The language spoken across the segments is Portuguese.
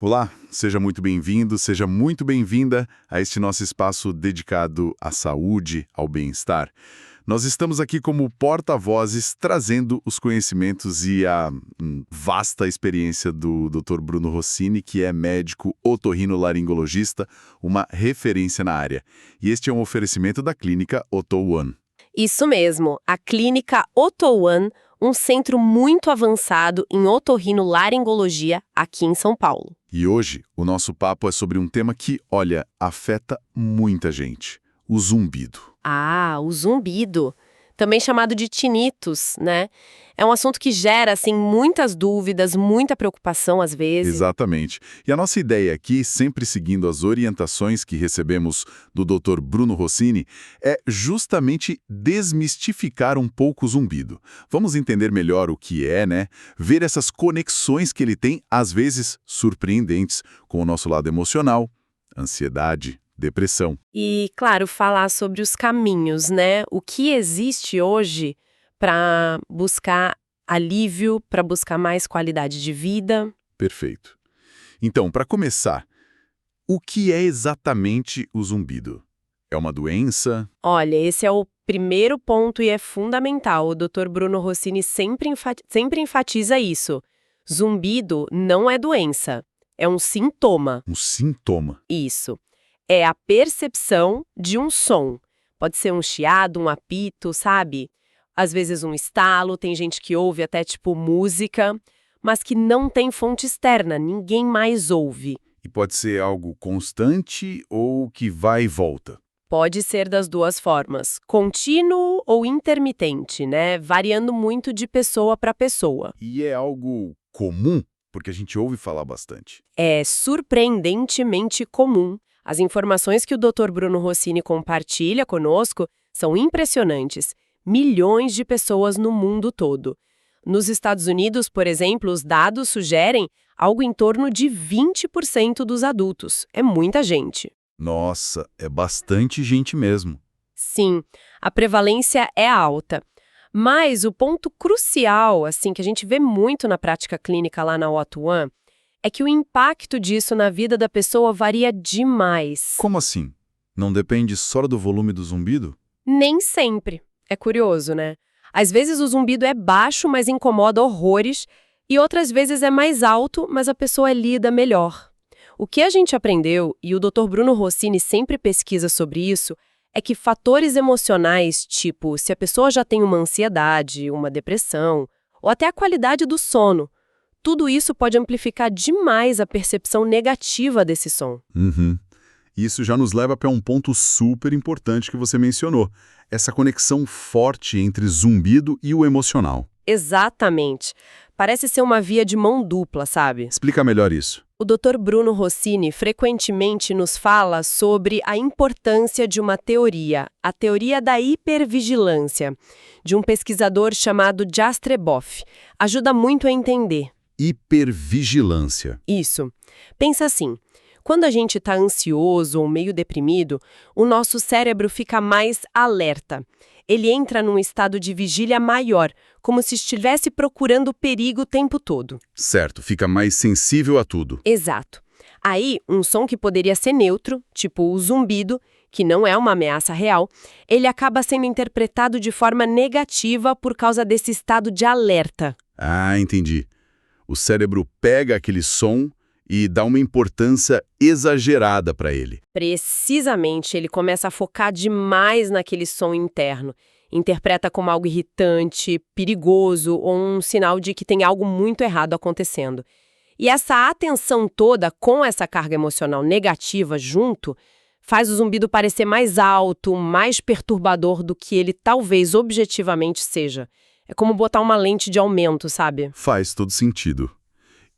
Olá, seja muito bem-vindo, seja muito bem-vinda a este nosso espaço dedicado à saúde, ao bem-estar. Nós estamos aqui como porta-vozes trazendo os conhecimentos e a vasta experiência do Dr. Bruno Rossini, que é médico otorrinolaringologista, uma referência na área. E este é um oferecimento da clínica Otto Isso mesmo, a Clínica Otto, um centro muito avançado em otorrinolaringologia aqui em São Paulo. E hoje o nosso papo é sobre um tema que, olha, afeta muita gente: o zumbido. Ah, o zumbido, também chamado de tinnitus, né? É um assunto que gera, assim, muitas dúvidas, muita preocupação às vezes. Exatamente. E a nossa ideia aqui, sempre seguindo as orientações que recebemos do Dr. Bruno Rossini, é justamente desmistificar um pouco o zumbido. Vamos entender melhor o que é, né? Ver essas conexões que ele tem, às vezes surpreendentes, com o nosso lado emocional, ansiedade, depressão. E, claro, falar sobre os caminhos, né? O que existe hoje para buscar alívio, para buscar mais qualidade de vida. Perfeito. Então, para começar, o que é exatamente o zumbido? É uma doença? Olha, esse é o primeiro ponto e é fundamental. O Dr. Bruno Rossini sempre enfatiza isso. Zumbido não é doença, é um sintoma. Um sintoma? Isso. É a percepção de um som. Pode ser um chiado, um apito, sabe? Às vezes um estalo, tem gente que ouve até tipo música, mas que não tem fonte externa, ninguém mais ouve. E pode ser algo constante ou que vai e volta? Pode ser das duas formas, contínuo ou intermitente, né? Variando muito de pessoa para pessoa. E é algo comum? Porque a gente ouve falar bastante. É surpreendentemente comum. As informações que o Dr. Bruno Rossini compartilha conosco são impressionantes. Milhões de pessoas no mundo todo. Nos Estados Unidos, por exemplo, os dados sugerem algo em torno de 20% dos adultos. É muita gente. Nossa, é bastante gente mesmo. Sim, a prevalência é alta. Mas o ponto crucial, assim, que a gente vê muito na prática clínica lá na Otto One, é que o impacto disso na vida da pessoa varia demais. Como assim? Não depende só do volume do zumbido? Nem sempre. É curioso, né? Às vezes o zumbido é baixo, mas incomoda horrores, e outras vezes é mais alto, mas a pessoa lida melhor. O que a gente aprendeu, e o Dr. Bruno Rossini sempre pesquisa sobre isso, é que fatores emocionais, tipo se a pessoa já tem uma ansiedade, uma depressão, ou até a qualidade do sono, tudo isso pode amplificar demais a percepção negativa desse som. Isso já nos leva para um ponto super importante que você mencionou: essa conexão forte entre zumbido e o emocional. Exatamente. Parece ser uma via de mão dupla, sabe? Explica melhor isso. O Dr. Bruno Rossini frequentemente nos fala sobre a importância de uma teoria, a teoria da hipervigilância, de um pesquisador chamado Jastreboff. Ajuda muito a entender. Hipervigilância. Isso. Pensa assim, quando a gente está ansioso ou meio deprimido, o nosso cérebro fica mais alerta. Ele entra num estado de vigília maior, como se estivesse procurando perigo o tempo todo. Certo, fica mais sensível a tudo. Exato. Aí, um som que poderia ser neutro, tipo o zumbido, que não é uma ameaça real, ele acaba sendo interpretado de forma negativa por causa desse estado de alerta. Ah, entendi. O cérebro pega aquele som e dá uma importância exagerada para ele. Precisamente, ele começa a focar demais naquele som interno. Interpreta como algo irritante, perigoso ou um sinal de que tem algo muito errado acontecendo. E essa atenção toda, com essa carga emocional negativa junto, faz o zumbido parecer mais alto, mais perturbador do que ele talvez objetivamente seja. É como botar uma lente de aumento, sabe? Faz todo sentido.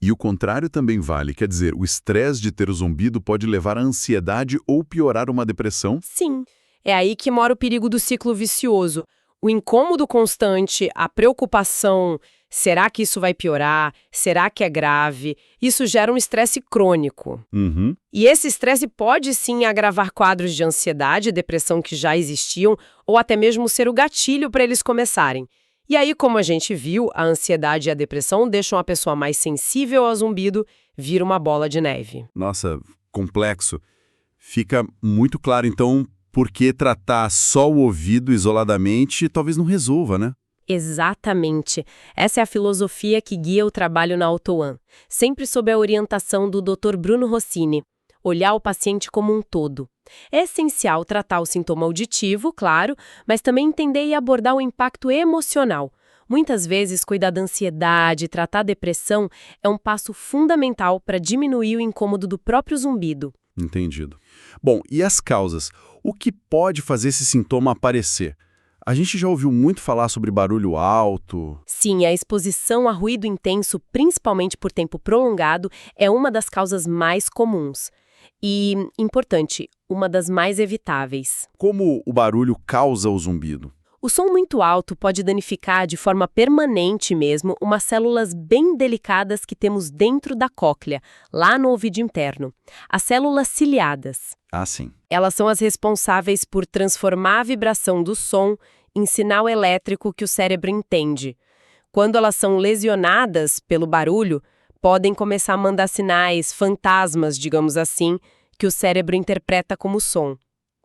E o contrário também vale, quer dizer, o estresse de ter o zumbido pode levar à ansiedade ou piorar uma depressão? Sim, é aí que mora o perigo do ciclo vicioso. O incômodo constante, a preocupação, será que isso vai piorar? Será que é grave? Isso gera um estresse crônico. E esse estresse pode sim agravar quadros de ansiedade e depressão que já existiam, ou até mesmo ser o gatilho para eles começarem. E aí, como a gente viu, a ansiedade e a depressão deixam a pessoa mais sensível ao zumbido, vira uma bola de neve. Nossa, complexo. Fica muito claro, então, por que tratar só o ouvido isoladamente talvez não resolva, né? Exatamente. Essa é a filosofia que guia o trabalho na AutoOne, sempre sob a orientação do Dr. Bruno Rossini. Olhar o paciente como um todo. É essencial tratar o sintoma auditivo, claro, mas também entender e abordar o impacto emocional. Muitas vezes, cuidar da ansiedade, tratar a depressão é um passo fundamental para diminuir o incômodo do próprio zumbido. Entendido. Bom, e as causas? O que pode fazer esse sintoma aparecer? A gente já ouviu muito falar sobre barulho alto. Sim, a exposição a ruído intenso, principalmente por tempo prolongado, é uma das causas mais comuns. E, importante, uma das mais evitáveis. Como o barulho causa o zumbido? O som muito alto pode danificar de forma permanente mesmo umas células bem delicadas que temos dentro da cóclea, lá no ouvido interno. As células ciliadas. Ah, sim. Elas são as responsáveis por transformar a vibração do som em sinal elétrico que o cérebro entende. Quando elas são lesionadas pelo barulho, podem começar a mandar sinais, fantasmas, digamos assim, que o cérebro interpreta como som.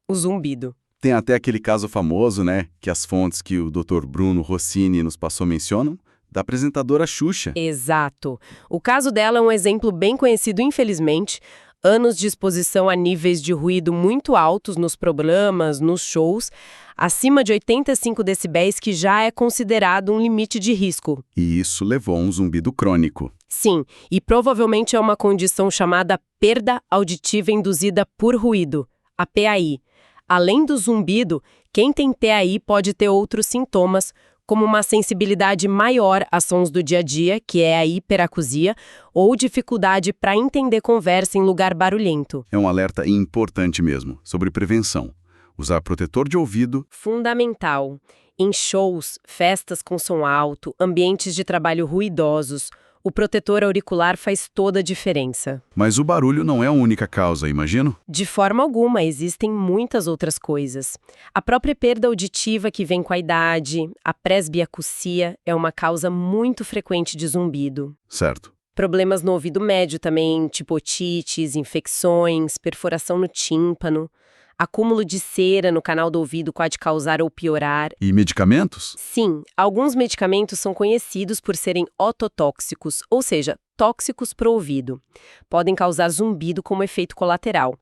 O zumbido. Tem até aquele caso famoso, né, que as fontes que o Dr. Bruno Rossini nos passou mencionam, da apresentadora Xuxa. Exato. O caso dela é um exemplo bem conhecido, infelizmente. Anos de exposição a níveis de ruído muito altos nos programas, nos shows, acima de 85 decibéis, que já é considerado um limite de risco. E isso levou a um zumbido crônico. Sim, e provavelmente é uma condição chamada perda auditiva induzida por ruído, a PAI. Além do zumbido, quem tem PAI pode ter outros sintomas, como uma sensibilidade maior a sons do dia a dia, que é a hiperacusia, ou dificuldade para entender conversa em lugar barulhento. É um alerta importante mesmo, sobre prevenção. Usar protetor de ouvido. Fundamental. Em shows, festas com som alto, ambientes de trabalho ruidosos, o protetor auricular faz toda a diferença. Mas o barulho não é a única causa, imagino? De forma alguma, existem muitas outras coisas. A própria perda auditiva que vem com a idade, a presbiacusia, é uma causa muito frequente de zumbido. Certo. Problemas no ouvido médio também, tipo otites, infecções, perfuração no tímpano. Acúmulo de cera no canal do ouvido pode causar ou piorar. E medicamentos? Sim, alguns medicamentos são conhecidos por serem ototóxicos, ou seja, tóxicos para o ouvido. Podem causar zumbido como efeito colateral.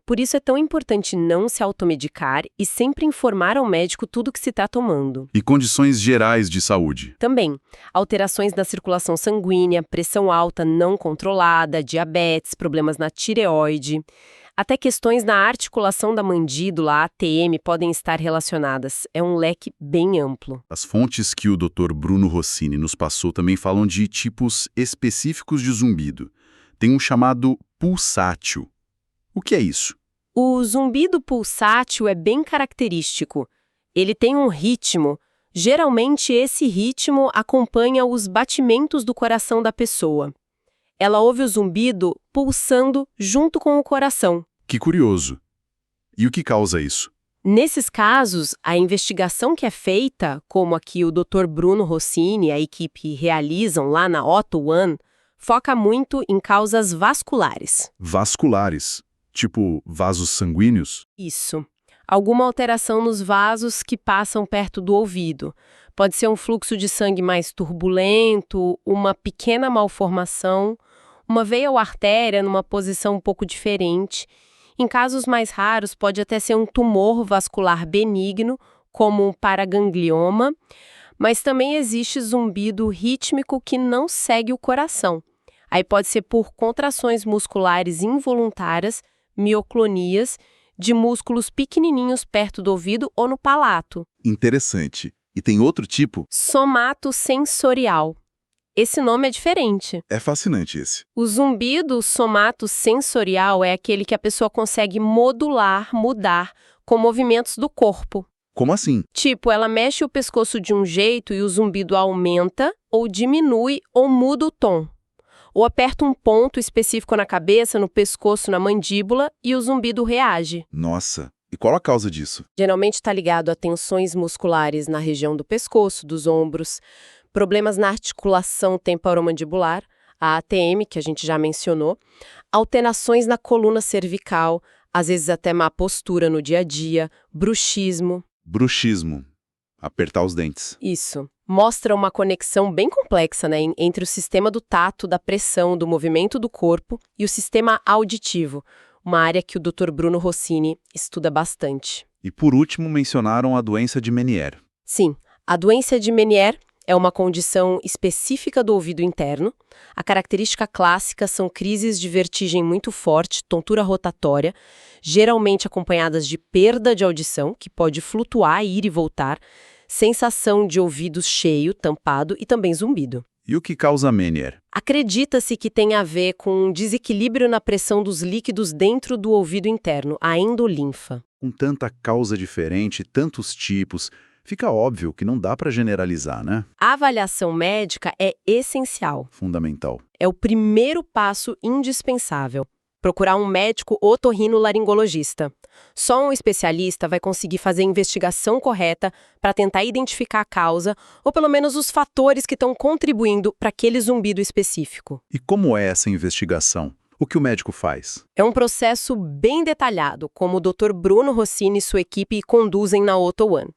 Por isso é tão importante não se automedicar e sempre informar ao médico tudo o que se está tomando. E condições gerais de saúde? Também, alterações na circulação sanguínea, pressão alta não controlada, diabetes, problemas na tireoide. Até questões na articulação da mandíbula, ATM, podem estar relacionadas. É um leque bem amplo. As fontes que o Dr. Bruno Rossini nos passou também falam de tipos específicos de zumbido. Tem um chamado pulsátil. O que é isso? O zumbido pulsátil é bem característico. Ele tem um ritmo. Geralmente, esse ritmo acompanha os batimentos do coração da pessoa. Ela ouve o zumbido pulsando junto com o coração. Que curioso. E o que causa isso? Nesses casos, a investigação que é feita, como aqui o Dr. Bruno Rossini e a equipe realizam lá na AutoOne, foca muito em causas vasculares. Vasculares, tipo vasos sanguíneos? Isso. Alguma alteração nos vasos que passam perto do ouvido. Pode ser um fluxo de sangue mais turbulento, uma pequena malformação, uma veia ou artéria numa posição um pouco diferente. Em casos mais raros, pode até ser um tumor vascular benigno, como um paraganglioma, mas também existe zumbido rítmico que não segue o coração. Aí pode ser por contrações musculares involuntárias, mioclonias, de músculos pequenininhos perto do ouvido ou no palato. Interessante. E tem outro tipo? Somatosensorial. Esse nome é diferente. É fascinante esse. O zumbido somatosensorial é aquele que a pessoa consegue modular, mudar, com movimentos do corpo. Como assim? Tipo, ela mexe o pescoço de um jeito e o zumbido aumenta, ou diminui, ou muda o tom. Ou aperta um ponto específico na cabeça, no pescoço, na mandíbula, e o zumbido reage. Nossa, E qual a causa disso? Geralmente está ligado a tensões musculares na região do pescoço, dos ombros, problemas na articulação temporomandibular, a ATM, que a gente já mencionou, alterações na coluna cervical, às vezes até má postura no dia a dia, bruxismo. Bruxismo. Apertar os dentes. Isso. Mostra uma conexão bem complexa, né, entre o sistema do tato, da pressão, do movimento do corpo e o sistema auditivo, uma área que o Dr. Bruno Rossini estuda bastante. E por último, mencionaram a doença de Meniere. Sim, a doença de Meniere é uma condição específica do ouvido interno. A característica clássica são crises de vertigem muito forte, tontura rotatória, geralmente acompanhadas de perda de audição, que pode flutuar, ir e voltar, sensação de ouvido cheio, tampado e também zumbido. E o que causa Meniere? Acredita-se que tem a ver com um desequilíbrio na pressão dos líquidos dentro do ouvido interno, a endolinfa. Com tanta causa diferente, tantos tipos, fica óbvio que não dá para generalizar, né? A avaliação médica é essencial. Fundamental. É o primeiro passo indispensável. Procurar um médico otorrinolaringologista. Só um especialista vai conseguir fazer a investigação correta para tentar identificar a causa ou pelo menos os fatores que estão contribuindo para aquele zumbido específico. E como é essa investigação? O que o médico faz? É um processo bem detalhado, como o Dr. Bruno Rossini e sua equipe conduzem na Otto One.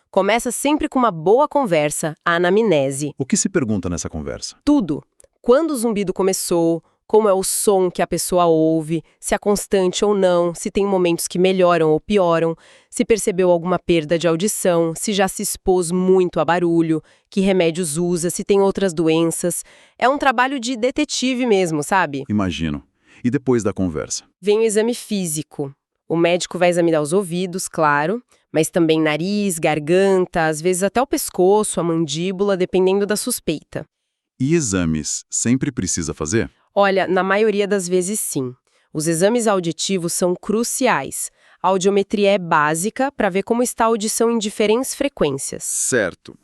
Começa sempre com uma boa conversa, a anamnese. O que se pergunta nessa conversa? Tudo. Quando o zumbido começou, como é o som que a pessoa ouve, se é constante ou não, se tem momentos que melhoram ou pioram, se percebeu alguma perda de audição, se já se expôs muito a barulho, que remédios usa, se tem outras doenças. É um trabalho de detetive mesmo, sabe? Imagino. E depois da conversa? Vem o exame físico. O médico vai examinar os ouvidos, claro, mas também nariz, garganta, às vezes até o pescoço, a mandíbula, dependendo da suspeita. E exames sempre precisa fazer? Olha, na maioria das vezes sim. Os exames auditivos são cruciais. A audiometria é básica para ver como está a audição em diferentes frequências. Certo.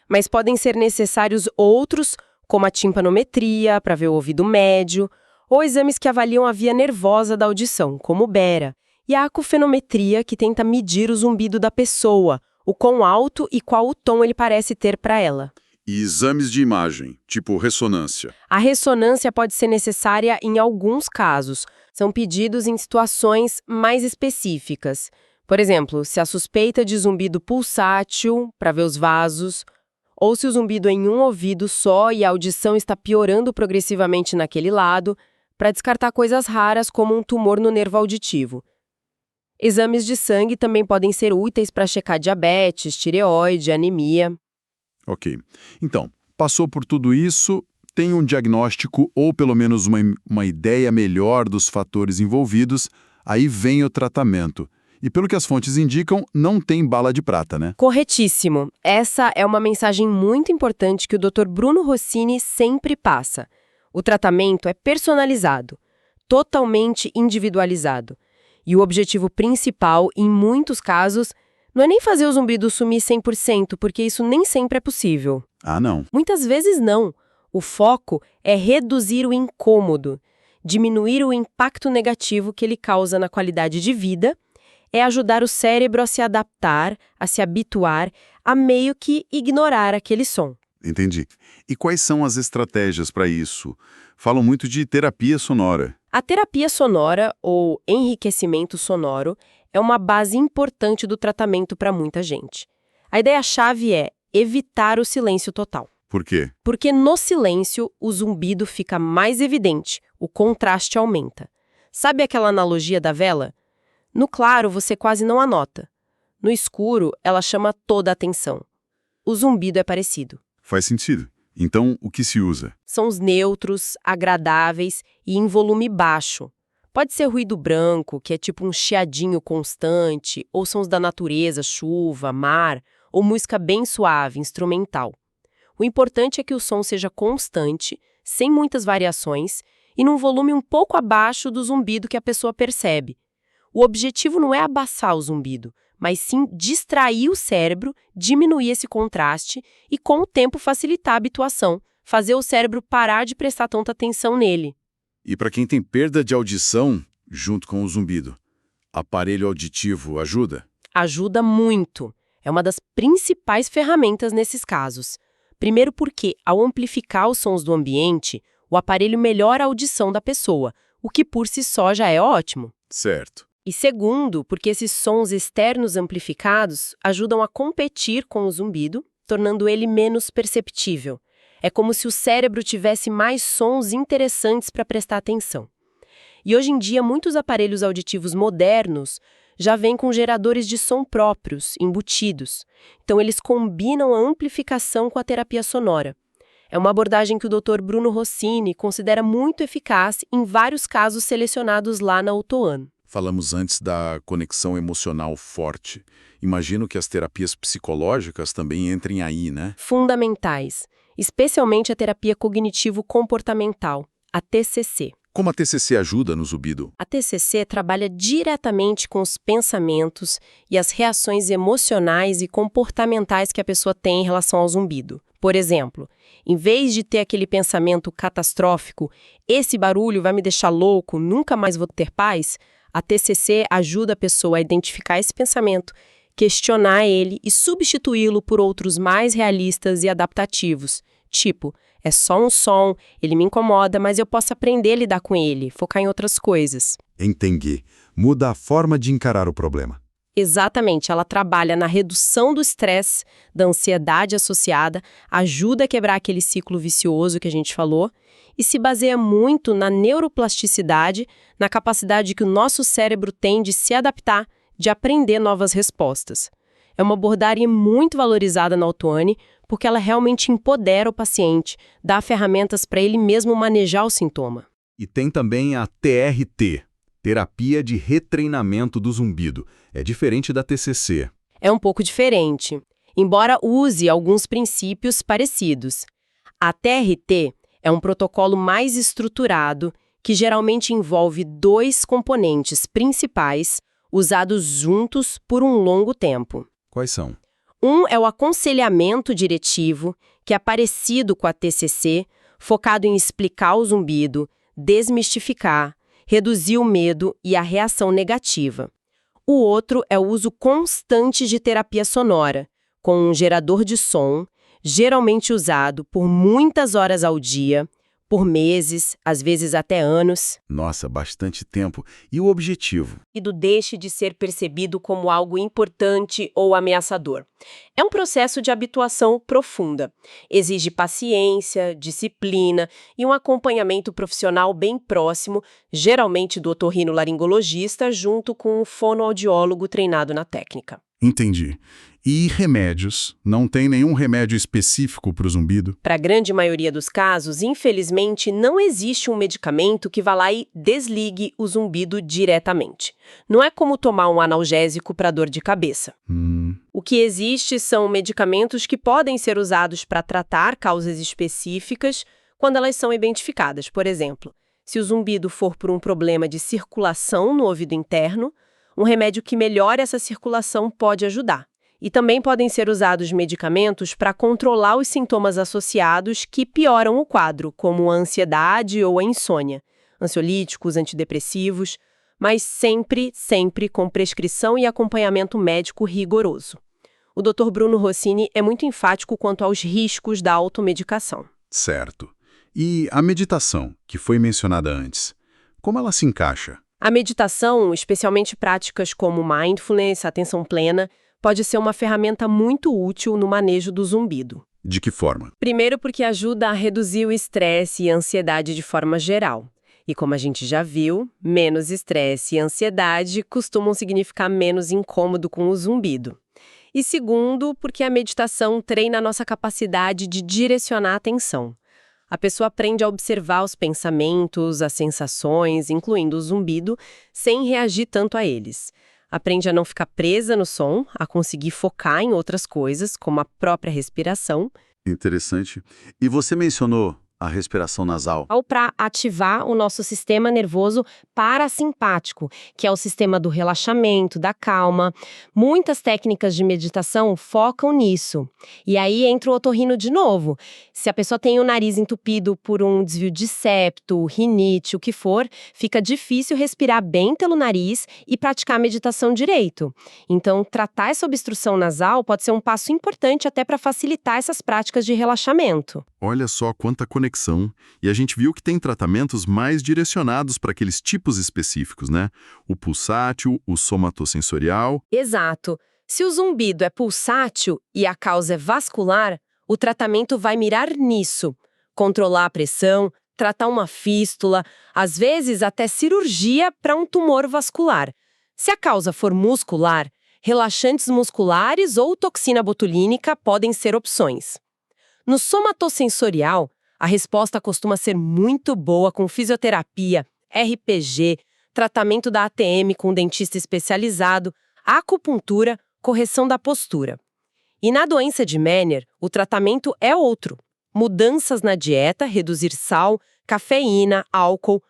Mas podem ser necessários outros, como a timpanometria, para ver o ouvido médio, ou exames que avaliam a via nervosa da audição, como o Bera, e a acufenometria, que tenta medir o zumbido da pessoa, o quão alto e qual o tom ele parece ter para ela. E exames de imagem, tipo ressonância? A ressonância pode ser necessária em alguns casos. São pedidos em situações mais específicas. Por exemplo, se a suspeita de zumbido pulsátil, para ver os vasos, ou se o zumbido é em um ouvido só e a audição está piorando progressivamente naquele lado, para descartar coisas raras como um tumor no nervo auditivo. Exames de sangue também podem ser úteis para checar diabetes, tireoide, anemia. Ok. Então, passou por tudo isso, tem um diagnóstico ou pelo menos uma ideia melhor dos fatores envolvidos, aí vem o tratamento. E pelo que as fontes indicam, não tem bala de prata, né? Corretíssimo. Essa é uma mensagem muito importante que o Dr. Bruno Rossini sempre passa. O tratamento é personalizado, totalmente individualizado. E o objetivo principal, em muitos casos, não é nem fazer o zumbido sumir 100%, porque isso nem sempre é possível. Ah, não. Muitas vezes não. O foco é reduzir o incômodo, diminuir o impacto negativo que ele causa na qualidade de vida, é ajudar o cérebro a se adaptar, a se habituar, a meio que ignorar aquele som. Entendi. E quais são as estratégias para isso? Falam muito de terapia sonora. A terapia sonora, ou enriquecimento sonoro, é uma base importante do tratamento para muita gente. A ideia-chave é evitar o silêncio total. Por quê? Porque no silêncio, o zumbido fica mais evidente, o contraste aumenta. Sabe aquela analogia da vela? No claro, você quase não a nota. No escuro, ela chama toda a atenção. O zumbido é parecido. Faz sentido. Então, o que se usa? São os neutros, agradáveis e em volume baixo. Pode ser ruído branco, que é tipo um chiadinho constante, ou sons da natureza, chuva, mar, ou música bem suave, instrumental. O importante é que o som seja constante, sem muitas variações, e num volume um pouco abaixo do zumbido que a pessoa percebe. O objetivo não é abaçar o zumbido, mas sim distrair o cérebro, diminuir esse contraste e, com o tempo, facilitar a habituação, fazer o cérebro parar de prestar tanta atenção nele. E para quem tem perda de audição, junto com o zumbido, aparelho auditivo ajuda? Ajuda muito. É uma das principais ferramentas nesses casos. Primeiro porque, ao amplificar os sons do ambiente, o aparelho melhora a audição da pessoa, o que por si só já é ótimo. Certo. E segundo, porque esses sons externos amplificados ajudam a competir com o zumbido, tornando ele menos perceptível. É como se o cérebro tivesse mais sons interessantes para prestar atenção. E hoje em dia, muitos aparelhos auditivos modernos já vêm com geradores de som próprios, embutidos. Então, eles combinam a amplificação com a terapia sonora. É uma abordagem que o Dr. Bruno Rossini considera muito eficaz em vários casos selecionados lá na UTOAN. Falamos antes da conexão emocional forte. Imagino que as terapias psicológicas também entrem aí, né? Fundamentais, especialmente a terapia cognitivo-comportamental, a TCC. Como a TCC ajuda no zumbido? A TCC trabalha diretamente com os pensamentos e as reações emocionais e comportamentais que a pessoa tem em relação ao zumbido. Por exemplo, em vez de ter aquele pensamento catastrófico, esse barulho vai me deixar louco, nunca mais vou ter paz, a TCC ajuda a pessoa a identificar esse pensamento, questionar ele e substituí-lo por outros mais realistas e adaptativos. Tipo, é só um som, ele me incomoda, mas eu posso aprender a lidar com ele, focar em outras coisas. Entendi. Muda a forma de encarar o problema. Exatamente, ela trabalha na redução do estresse, da ansiedade associada, ajuda a quebrar aquele ciclo vicioso que a gente falou e se baseia muito na neuroplasticidade, na capacidade que o nosso cérebro tem de se adaptar, de aprender novas respostas. É uma abordagem muito valorizada na Autuane, porque ela realmente empodera o paciente, dá ferramentas para ele mesmo manejar o sintoma. E tem também a TRT, Terapia de Retreinamento do Zumbido. É diferente da TCC. É um pouco diferente, embora use alguns princípios parecidos. A TRT é um protocolo mais estruturado que geralmente envolve 2 componentes principais usados juntos por um longo tempo. Quais são? Um é o aconselhamento diretivo, que é parecido com a TCC, focado em explicar o zumbido, desmistificar, reduzir o medo e a reação negativa. O outro é o uso constante de terapia sonora, com um gerador de som, geralmente usado por muitas horas ao dia, por meses, às vezes até anos. Nossa, bastante tempo. E o objetivo? E deixe de ser percebido como algo importante ou ameaçador. É um processo de habituação profunda. Exige paciência, disciplina e um acompanhamento profissional bem próximo, geralmente do otorrinolaringologista, junto com um fonoaudiólogo treinado na técnica. Entendi. E remédios? Não tem nenhum remédio específico para o zumbido? Para a grande maioria dos casos, infelizmente, não existe um medicamento que vá lá e desligue o zumbido diretamente. Não é como tomar um analgésico para dor de cabeça. O que existe são medicamentos que podem ser usados para tratar causas específicas quando elas são identificadas. Por exemplo, se o zumbido for por um problema de circulação no ouvido interno, um remédio que melhore essa circulação pode ajudar. E também podem ser usados medicamentos para controlar os sintomas associados que pioram o quadro, como a ansiedade ou a insônia, ansiolíticos, antidepressivos, mas sempre com prescrição e acompanhamento médico rigoroso. O Dr. Bruno Rossini é muito enfático quanto aos riscos da automedicação. Certo. E a meditação, que foi mencionada antes, como ela se encaixa? A meditação, especialmente práticas como mindfulness, atenção plena, pode ser uma ferramenta muito útil no manejo do zumbido. De que forma? Primeiro porque ajuda a reduzir o estresse e a ansiedade de forma geral. E como a gente já viu, menos estresse e ansiedade costumam significar menos incômodo com o zumbido. E segundo, porque a meditação treina a nossa capacidade de direcionar a atenção. A pessoa aprende a observar os pensamentos, as sensações, incluindo o zumbido, sem reagir tanto a eles. Aprende a não ficar presa no som, a conseguir focar em outras coisas, como a própria respiração. Interessante. E você mencionou a respiração nasal. Ou para ativar o nosso sistema nervoso parasimpático, que é o sistema do relaxamento, da calma. Muitas técnicas de meditação focam nisso. E aí entra o otorrino de novo. Se a pessoa tem o nariz entupido por um desvio de septo, rinite, o que for, fica difícil respirar bem pelo nariz e praticar a meditação direito. Então, tratar essa obstrução nasal pode ser um passo importante até para facilitar essas práticas de relaxamento. Olha só quanta conexão. E a gente viu que tem tratamentos mais direcionados para aqueles tipos específicos, né? O pulsátil, o somatossensorial. Exato. Se o zumbido é pulsátil e a causa é vascular, o tratamento vai mirar nisso. Controlar a pressão, tratar uma fístula, às vezes até cirurgia para um tumor vascular. Se a causa for muscular, relaxantes musculares ou toxina botulínica podem ser opções. No somatossensorial, a resposta costuma ser muito boa com fisioterapia, RPG, tratamento da ATM com dentista especializado, acupuntura, correção da postura. E na doença de Meniere, o tratamento é outro. Mudanças na dieta, reduzir sal, cafeína, álcool,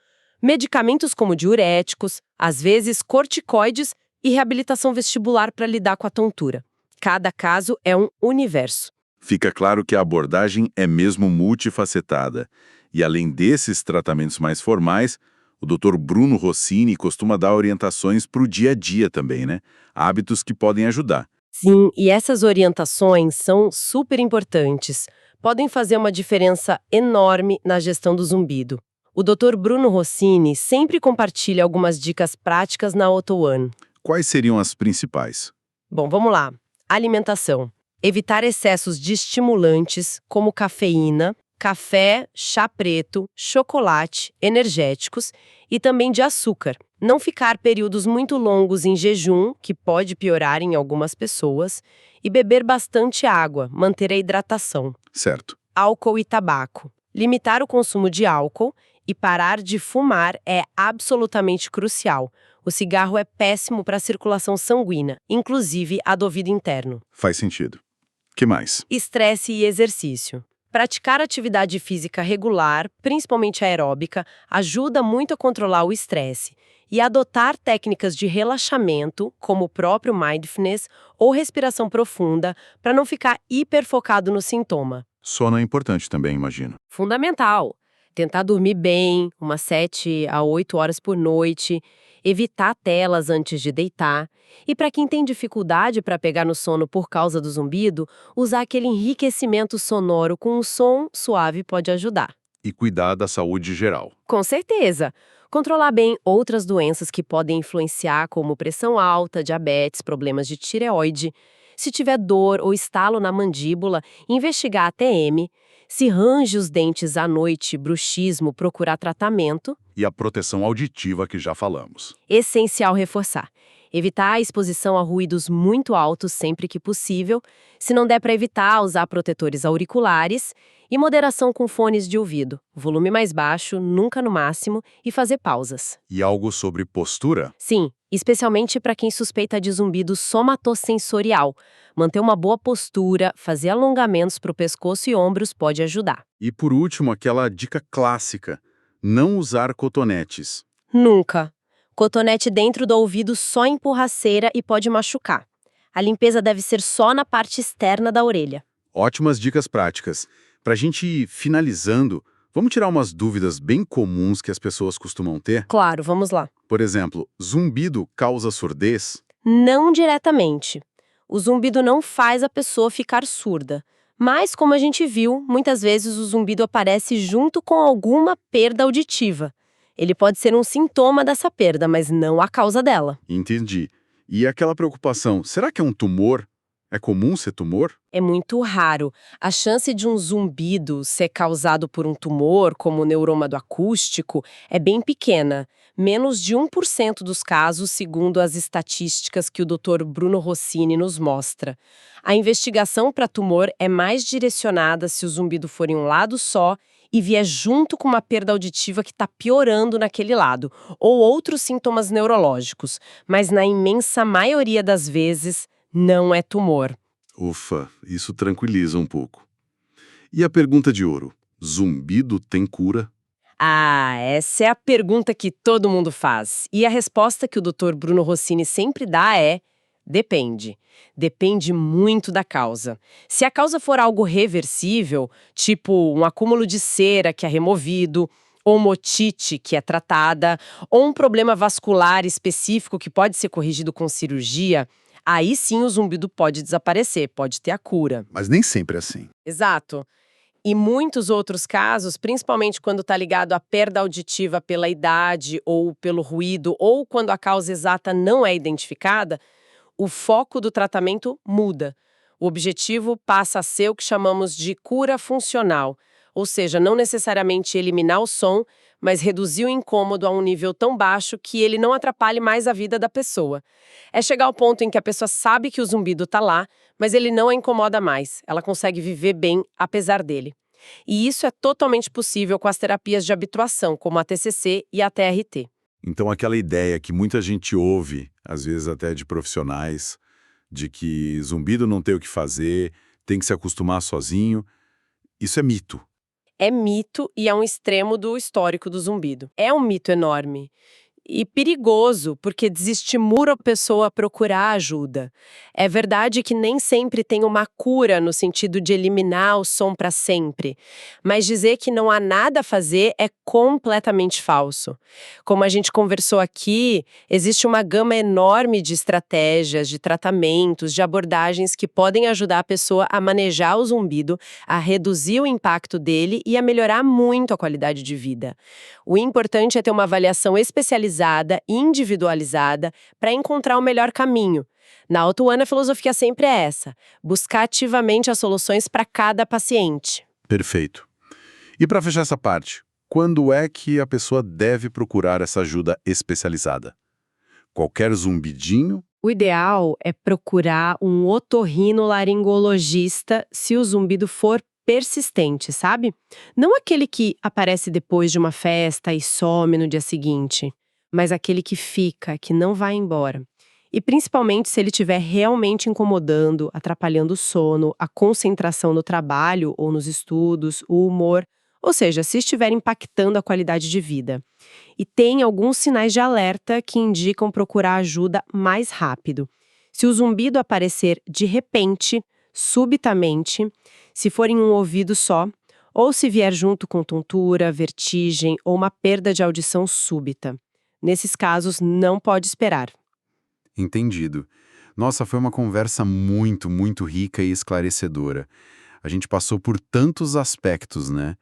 medicamentos como diuréticos, às vezes corticoides e reabilitação vestibular para lidar com a tontura. Cada caso é um universo. Fica claro que a abordagem é mesmo multifacetada. E além desses tratamentos mais formais, o Dr. Bruno Rossini costuma dar orientações para o dia a dia também, né? Hábitos que podem ajudar. Sim, e essas orientações são super importantes. Podem fazer uma diferença enorme na gestão do zumbido. O Dr. Bruno Rossini sempre compartilha algumas dicas práticas na Auto One. Quais seriam as principais? Bom, vamos lá. Alimentação. Evitar excessos de estimulantes, como cafeína, café, chá preto, chocolate, energéticos e também de açúcar. Não ficar períodos muito longos em jejum, que pode piorar em algumas pessoas, e beber bastante água, manter a hidratação. Certo. Álcool e tabaco. Limitar o consumo de álcool e parar de fumar é absolutamente crucial. O cigarro é péssimo para a circulação sanguínea, inclusive a do ouvido interno. Faz sentido. Que mais? Estresse e exercício. Praticar atividade física regular, principalmente aeróbica, ajuda muito a controlar o estresse. E adotar técnicas de relaxamento, como o próprio mindfulness ou respiração profunda, para não ficar hiperfocado no sintoma. Sono é importante também, imagino. Fundamental. Tentar dormir bem, umas 7 a 8 horas por noite, evitar telas antes de deitar. E para quem tem dificuldade para pegar no sono por causa do zumbido, usar aquele enriquecimento sonoro com um som suave pode ajudar. E cuidar da saúde geral. Com certeza. Controlar bem outras doenças que podem influenciar, como pressão alta, diabetes, problemas de tireoide. Se tiver dor ou estalo na mandíbula, investigar a TM. Se range os dentes à noite, bruxismo, procurar tratamento. E a proteção auditiva que já falamos. Essencial reforçar. Evitar a exposição a ruídos muito altos sempre que possível. Se não der para evitar, usar protetores auriculares. E moderação com fones de ouvido. Volume mais baixo, nunca no máximo, e fazer pausas. E algo sobre postura? Sim, especialmente para quem suspeita de zumbido somatossensorial. Manter uma boa postura, fazer alongamentos para o pescoço e ombros pode ajudar. E por último, aquela dica clássica: não usar cotonetes. Nunca. Cotonete dentro do ouvido só empurra a cera e pode machucar. A limpeza deve ser só na parte externa da orelha. Ótimas dicas práticas. Para a gente ir finalizando, vamos tirar umas dúvidas bem comuns que as pessoas costumam ter? Claro, vamos lá. Por exemplo, zumbido causa surdez? Não diretamente. O zumbido não faz a pessoa ficar surda. Mas, como a gente viu, muitas vezes o zumbido aparece junto com alguma perda auditiva. Ele pode ser um sintoma dessa perda, mas não a causa dela. Entendi. E aquela preocupação, será que é um tumor? É comum ser tumor? É muito raro. A chance de um zumbido ser causado por um tumor, como o neurômado acústico, é bem pequena. Menos de 1% dos casos, segundo as estatísticas que o Dr. Bruno Rossini nos mostra. A investigação para tumor é mais direcionada se o zumbido for em um lado só e vier junto com uma perda auditiva que está piorando naquele lado, ou outros sintomas neurológicos. Mas na imensa maioria das vezes, não é tumor. Ufa, isso tranquiliza um pouco. E a pergunta de ouro? Zumbido tem cura? Ah, essa é a pergunta que todo mundo faz. E a resposta que o Dr. Bruno Rossini sempre dá é: depende. Depende muito da causa. Se a causa for algo reversível, tipo um acúmulo de cera que é removido, ou uma otite que é tratada, ou um problema vascular específico que pode ser corrigido com cirurgia, aí sim o zumbido pode desaparecer, pode ter a cura. Mas nem sempre é assim. Exato. E muitos outros casos, principalmente quando está ligado à perda auditiva pela idade ou pelo ruído, ou quando a causa exata não é identificada, o foco do tratamento muda. O objetivo passa a ser o que chamamos de cura funcional, ou seja, não necessariamente eliminar o som, mas reduzir o incômodo a um nível tão baixo que ele não atrapalhe mais a vida da pessoa. É chegar ao ponto em que a pessoa sabe que o zumbido está lá, mas ele não a incomoda mais. Ela consegue viver bem apesar dele. E isso é totalmente possível com as terapias de habituação, como a TCC e a TRT. Então aquela ideia que muita gente ouve, às vezes até de profissionais, de que zumbido não tem o que fazer, tem que se acostumar sozinho, isso é mito. É mito e é um extremo do histórico do zumbido. É um mito enorme. E perigoso, porque desestimula a pessoa a procurar ajuda. É verdade que nem sempre tem uma cura no sentido de eliminar o som para sempre, mas dizer que não há nada a fazer é completamente falso. Como a gente conversou aqui, existe uma gama enorme de estratégias, de tratamentos, de abordagens que podem ajudar a pessoa a manejar o zumbido, a reduzir o impacto dele e a melhorar muito a qualidade de vida. O importante é ter uma avaliação especializada, individualizada, para encontrar o melhor caminho. Na Auto-One, a filosofia sempre é essa: buscar ativamente as soluções para cada paciente. Perfeito. E para fechar essa parte, quando é que a pessoa deve procurar essa ajuda especializada? Qualquer zumbidinho? O ideal é procurar um otorrinolaringologista se o zumbido for persistente, sabe? Não aquele que aparece depois de uma festa e some no dia seguinte, mas aquele que fica, que não vai embora. E principalmente se ele estiver realmente incomodando, atrapalhando o sono, a concentração no trabalho ou nos estudos, o humor, ou seja, se estiver impactando a qualidade de vida. E tem alguns sinais de alerta que indicam procurar ajuda mais rápido. Se o zumbido aparecer de repente, subitamente, se for em um ouvido só, ou se vier junto com tontura, vertigem ou uma perda de audição súbita. Nesses casos, não pode esperar. Entendido. Nossa, foi uma conversa muito rica e esclarecedora. A gente passou por tantos aspectos, né?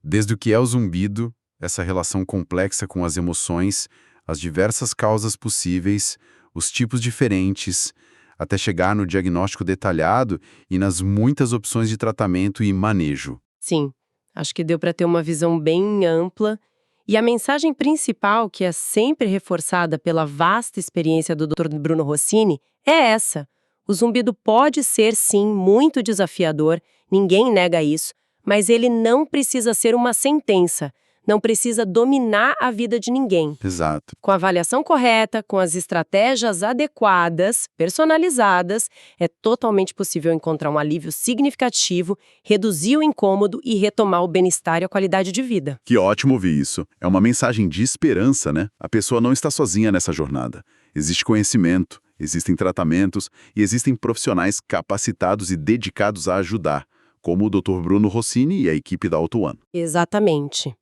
Desde o que é o zumbido, essa relação complexa com as emoções, as diversas causas possíveis, os tipos diferentes, até chegar no diagnóstico detalhado e nas muitas opções de tratamento e manejo. Sim, acho que deu para ter uma visão bem ampla. E a mensagem principal, que é sempre reforçada pela vasta experiência do Dr. Bruno Rossini, é essa. O zumbido pode ser, sim, muito desafiador, ninguém nega isso, mas ele não precisa ser uma sentença, não precisa dominar a vida de ninguém. Exato. Com a avaliação correta, com as estratégias adequadas, personalizadas, é totalmente possível encontrar um alívio significativo, reduzir o incômodo e retomar o bem-estar e a qualidade de vida. Que ótimo ouvir isso. É uma mensagem de esperança, né? A pessoa não está sozinha nessa jornada. Existe conhecimento, existem tratamentos e existem profissionais capacitados e dedicados a ajudar, como o Dr. Bruno Rossini e a equipe da Auto-One. Exatamente.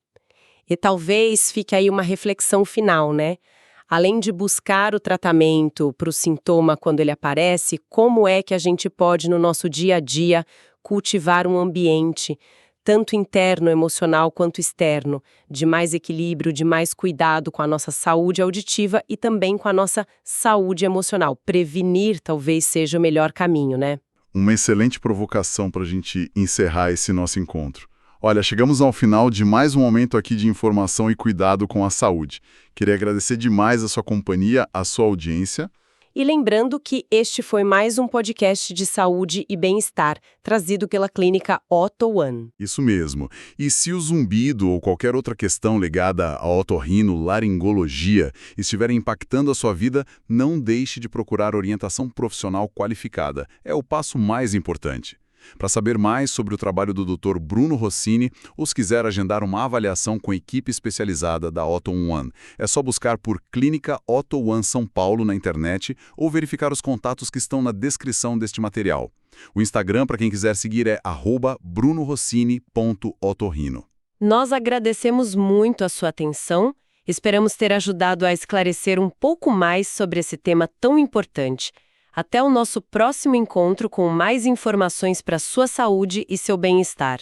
E talvez fique aí uma reflexão final, né? Além de buscar o tratamento para o sintoma quando ele aparece, como é que a gente pode, no nosso dia a dia, cultivar um ambiente, tanto interno, emocional, quanto externo, de mais equilíbrio, de mais cuidado com a nossa saúde auditiva e também com a nossa saúde emocional. Prevenir talvez seja o melhor caminho, né? Uma excelente provocação para a gente encerrar esse nosso encontro. Olha, chegamos ao final de mais um momento aqui de informação e cuidado com a saúde. Queria agradecer demais a sua companhia, a sua audiência. E lembrando que este foi mais um podcast de saúde e bem-estar, trazido pela clínica Auto-One. Isso mesmo. E se o zumbido ou qualquer outra questão ligada à otorrinolaringologia estiver impactando a sua vida, não deixe de procurar orientação profissional qualificada. É o passo mais importante. Para saber mais sobre o trabalho do Dr. Bruno Rossini, ou se quiser agendar uma avaliação com equipe especializada da Otto One, é só buscar por Clínica Otto One São Paulo na internet ou verificar os contatos que estão na descrição deste material. O Instagram, para quem quiser seguir, é @brunorrossini.otorrino. Nós agradecemos muito a sua atenção, esperamos ter ajudado a esclarecer um pouco mais sobre esse tema tão importante. Até o nosso próximo encontro com mais informações para sua saúde e seu bem-estar.